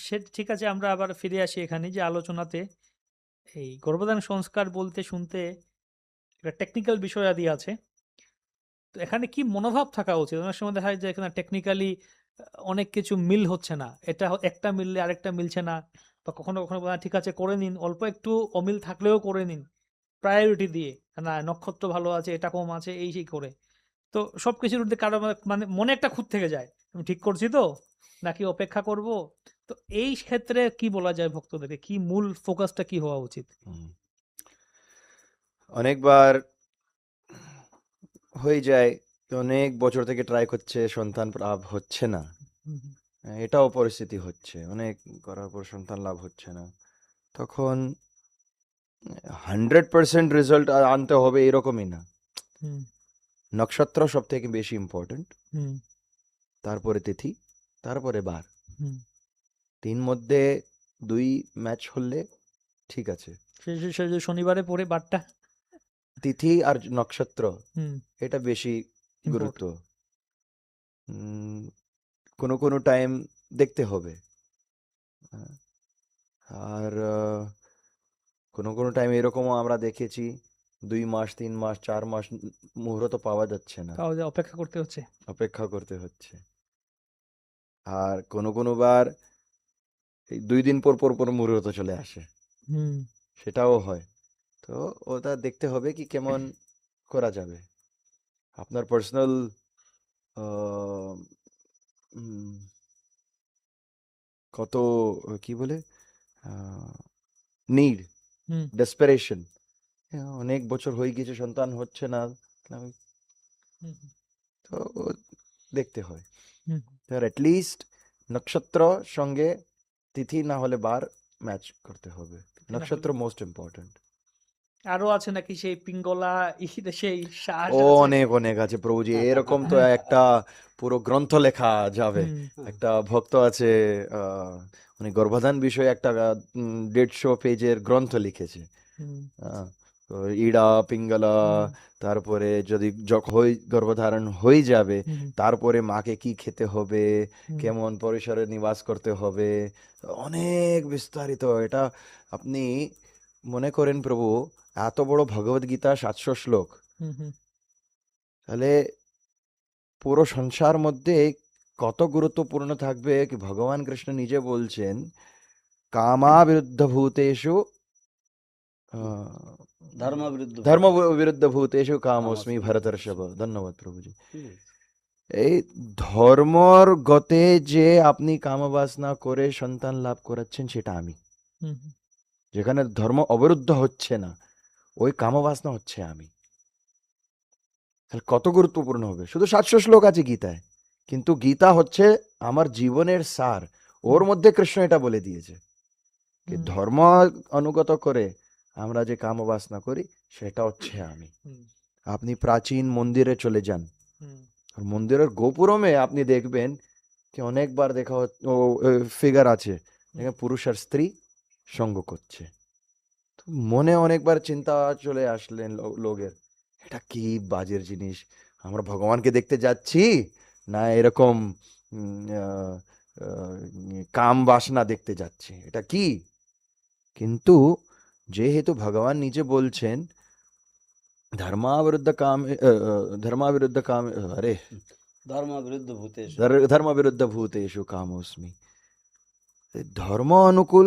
সে ঠিক আছে, আমরা আবার ফিরে আসি এখানে যে আলোচনাতে। এই গর্ভধারণ সংস্কার বলতে শুনতে একটা টেকনিক্যাল বিষয়াদি আছে। তো এখানে কি মনোভাব থাকা উচিত? অনেক সময় দেখা যায় যে এখানে টেকনিক্যালি অনেক কিছু মিল হচ্ছে না, এটা একটা মিললে আরেকটা মিলছে না, বা কখনো কখনো বলা হয়, ঠিক আছে করে নিন, অল্প একটু অমিল থাকলেও করে নিন প্রায়োরিটি দিয়ে, না নক্ষত্র ভালো আছে এটা কম আছে এই সেই করে। তো সবকিছুর মধ্যে কারো মানে মনে একটা খুঁত থেকে যায়, আমি ঠিক করছি তো নাকি অপেক্ষা করব। তো এই ক্ষেত্রে কি বলা যায় ভক্তদেরকে, কি মূল ফোকাসটা কি হওয়া উচিত? হুম। অনেকবার হয়ে যায় যে অনেক বছর থেকে ট্রাই করছে, সন্তান লাভ হচ্ছে না। হুম, হুম, এটাও পরিস্থিতি হচ্ছে, অনেক করার পর সন্তান লাভ হচ্ছে না। তখন 100% রেজাল্ট আনতে হবে এরকমই না। হুম, নক্ষত্র সব থেকে বেশি ইম্পর্টেন্ট, হুম, তারপরে তিথি, তারপরে বার। হুম। তিন মধ্যে দুই ম্যাচ হলে ঠিক আছে। সে যে শনিবারে পড়ে বারটা। তিথি আর নক্ষত্র হুম। এটা বেশি গুরুত্ব। ইম্পর্টেন্ট। উম, কোনো কোনো টাইম দেখতে হবে। আহ, আর কোনো কোনো টাইম এরকমও আমরা দেখেছি 2 মাস 3 মাস 4 মাস মুহূর্ত পাওয়া যাচ্ছে না, পাওয়া যায়, অপেক্ষা করতে হচ্ছে। অপেক্ষা করতে হচ্ছে। আর কোনো কোনো বার এই 2 দিন পর পর পর মুহূর্ত চলে আসে, হুম। সেটাও হয়। তো ওটা দেখতে হবে কি কেমন করা যাবে, আপনার পার্সোনাল কত কি বলে নিড, হুম, ডেসপারেশন। অনেক বছর হয়ে গেছে সন্তান হচ্ছে না, আমি হুম, হুম, তো দেখতে হয়। হুম, আর অ্যাটলিস্ট নক্ষত্র সঙ্গে তিথি না হলে বার ম্যাচ করতে হবে। কিছু না হলে। নক্ষত্র মোস্ট ইম্পর্ট্যান্ট। আরো আছে নাকি সেই পিঙ্গলা সেই শ্বাস ও আছে? অনেক অনেক আছে প্রভুজি, এরকম তো একটা পুরো গ্রন্থ লেখা যাবে। হুম, একটা ভক্ত আছে, আহ, উনি গর্ভাধান বিষয়ে একটা 150 পেজের গ্রন্থ লিখেছে। হুম, আহ, তো ইড়া পিঙ্গলা, হুম, তারপরে যদি যখন গর্ভধারণ হয়ে যাবে হুম, তারপরে মাকে কি খেতে হবে, হুম, কেমন পরিসরে নিবাস করতে হবে, অনেক বিস্তারিত এটা। আপনি মনে করেন প্রভু, এত বড় ভগবদ গীতা 700 শ্লোক, হুম, হুম, তাহলে পুরো সংসার মধ্যে কত গুরুত্বপূর্ণ থাকবে কি ভগবান কৃষ্ণ নিজে বলছেন, কামা বিরুদ্ধ ভূতেষু ধর্ম বিরুদ্ধ ধর্ম ভূতেষু বিরুদ্ধ ভূতেষু কামোস্মি কামস্মি ভরতর্ষভ। ভরতর্ষভ। ধন্যবাদ প্রভুজি। ঠিক আছে। এই ধর্মর গতে যে আপনি কামবাসনা করে সন্তান লাভ করাচ্ছেন সেটা আমি। হুম, যেখানে ধর্ম অবরুদ্ধ হচ্ছে না, ওই কামবাসনা হচ্ছে আমি। তাহলে কত গুরুত্বপূর্ণ হবে। শুধু 700 শ্লোক আছে গীতায়, কিন্তু গীতা হচ্ছে আমার জীবনের সার। হুম, ওর মধ্যে কৃষ্ণ এটা বলে দিয়েছে কি হুম, ধর্ম অনুগত করে আমরা যে কামবাসনা করি সেটা হচ্ছে আমি। হুম, আপনি প্রাচীন মন্দিরে চলে যান, হুম, আর মন্দিরের গোপুরমে আপনি দেখবেন কি অনেকবার দেখা ও ফিগার আছে, হুম, দেখেন পুরুষ আর স্ত্রী সঙ্গ করছে। তো মনে অনেকবার চিন্তা চলে আসলেন লোকের, এটা কি বাজের জিনিস, আমরা ভগবানকে দেখতে যাচ্ছি না এরকম আহ, কাম বাসনা দেখতে যাচ্ছি, এটা কি? কিন্তু যেহেতু ভগবান নিজে বলছেন ধর্মাবিরুদ্ধ কাম ধর্মাবিরুদ্ধ কাম আরে ধর্ম বিরুদ্ধ ভূতেষু ধর্মবিরুদ্ধ ভূতেষু কামোস্মি, ধর্ম অনুকূল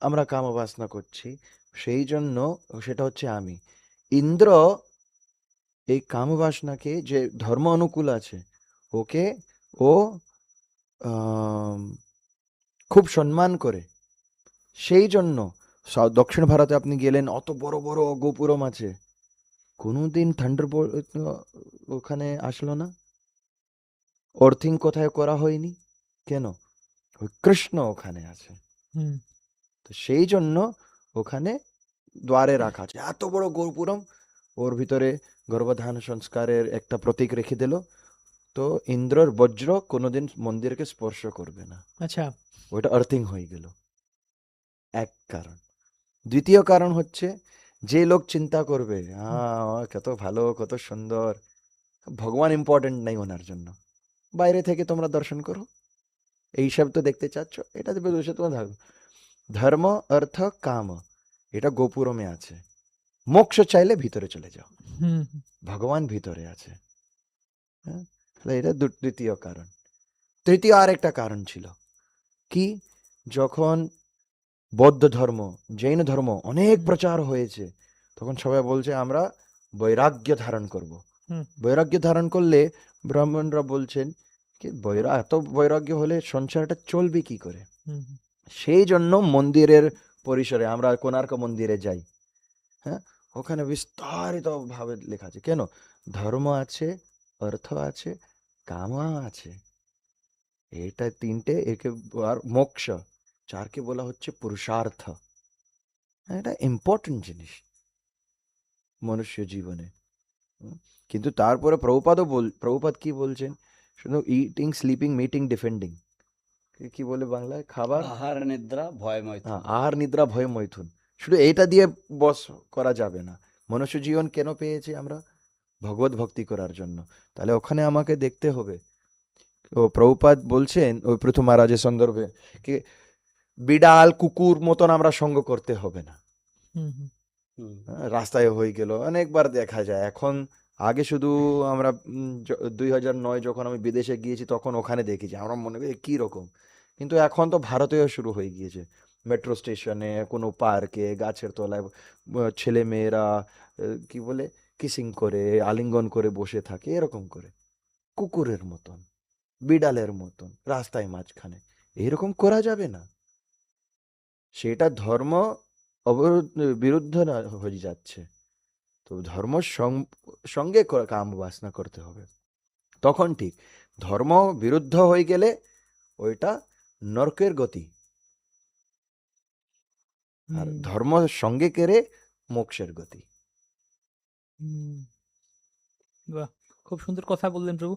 আমরা কামবাসনা করছি, সেই জন্য সেটা হচ্ছে আমি। ইন্দ্র এই কামবাসনাকে যে ধর্ম অনুকূল আছে ওকে ও আম, খুব সম্মান করে। সেই জন্য দক্ষিণ ভারতে আপনি গেলেন, অত বড় বড় গোপুরম আছে, কোনোদিন থান্ডার ওখানে আসলো না, অর্থিং কোথায় করা হয়নি, কেন? ওই কৃষ্ণ ওখানে আছে। হুম, তো সেই জন্য ওখানে দ্বারে রাখা আছে এত বড় গোপুরম, ওর ভিতরে গর্ভধান সংস্কারের একটা প্রতীক রেখে দিল। তো ইন্দ্রর বজ্র কোনোদিন মন্দিরকে স্পর্শ করবে না, আচ্ছা। ওইটা আর্থিং হয়ে গেল। এক কারণ। দ্বিতীয় কারণ হচ্ছে, যে লোক চিন্তা করবে হুম, কত ভালো কত সুন্দর, ভগবান ইম্পর্টেন্ট নাই ওনার জন্য, বাইরে থেকে তোমরা দর্শন করো, এইসব তো দেখতে চাচ্ছ, এটা তো বসে তোমার ধর্ম। ধর্ম অর্থ কাম, এটা গোপুরমে আছে। মোক্ষ চাইলে ভিতরে চলে যাও, হুম ভগবান ভিতরে আছে। হ্যাঁ, তাহলে এটা দ্বিতীয় কারণ। তৃতীয় আর একটা কারণ ছিল কি, যখন বৌদ্ধ ধর্ম, জৈন ধর্ম অনেক হুম প্রচার হয়েছে, তখন সবাই বলছে আমরা বৈরাগ্য ধারণ করব। হুম বৈরাগ্য ধারণ করলে ব্রাহ্মণরা বলছেন কি এত বৈরাগ্য হলে সংসারটা চলবে কি করে। হুম হুম, সেই জন্য মন্দিরের পরিসরে আমরা কোণার্ক মন্দিরে যাই। হ্যাঁ, ওখানে বিস্তারিত ভাবে লেখা আছে কেন, ধর্ম আছে, অর্থ আছে, কাম আছে, এটা তিনটে, একে আর মোক্ষ, চারকে বলা হচ্ছে পুরুষার্থ। হ্যাঁ, এটা ইম্পর্টেন্ট জিনিস মনুষ্য জীবনে। হুম, কিন্তু তারপরে প্রভুপাদ কি বলছেন, শুধু ইটিং, স্লিপিং, মিটিং, ডিফেন্ডিং, কি বলে বাংলায়, খাবার, আহার নিদ্রা ভয় মৈথুন। হ্যাঁ, আহার নিদ্রা ভয় মৈথুন, শুধু এটা দিয়ে বস করা যাবে না। মনুষ্য জীবন কেন পেয়েছি আমরা, ভগবত ভক্তি করার জন্য। তাহলে ওখানে আমাকে দেখতে হবে। ও প্রভুপাদ বলছেন ওই প্রথম মহারাজের সন্দর্ভে কি বিড়াল কুকুর মতন আমরা সঙ্গ করতে হবে না। হুম হুম, হুম। হ্যাঁ, রাস্তায় হয়ে গেল অনেকবার দেখা যায় এখন। আগে শুধু আমরা 2009 যখন আমি বিদেশে গিয়েছি তখন ওখানে দেখেছি, আমরা মনে করি কি রকম, কিন্তু এখন তো ভারতেও শুরু হয়ে গিয়েছে। মেট্রো স্টেশনে, কোনো পার্কে, গাছের তলায় ছেলে মেয়েরা কি বলে কিসিং করে, আলিঙ্গন করে বসে থাকে এরকম করে, কুকুরের মতন, বিড়ালের মতন রাস্তায় মাঝখানে। এরকম করা যাবে না, সেটা ধর্ম অবরোধ, বিরুদ্ধ না হয়ে যাচ্ছে। তো ধর্ম সঙ্গে কাম বাসনা করতে হবে, তখন ঠিক। ধর্ম বিরুদ্ধ হয়ে গেলে ওইটা নরকের গতি, আর হুম, ধর্ম সঙ্গে কেড়ে মোক্ষের গতি। হুম। বাহ! খুব সুন্দর কথা বললেন প্রভু।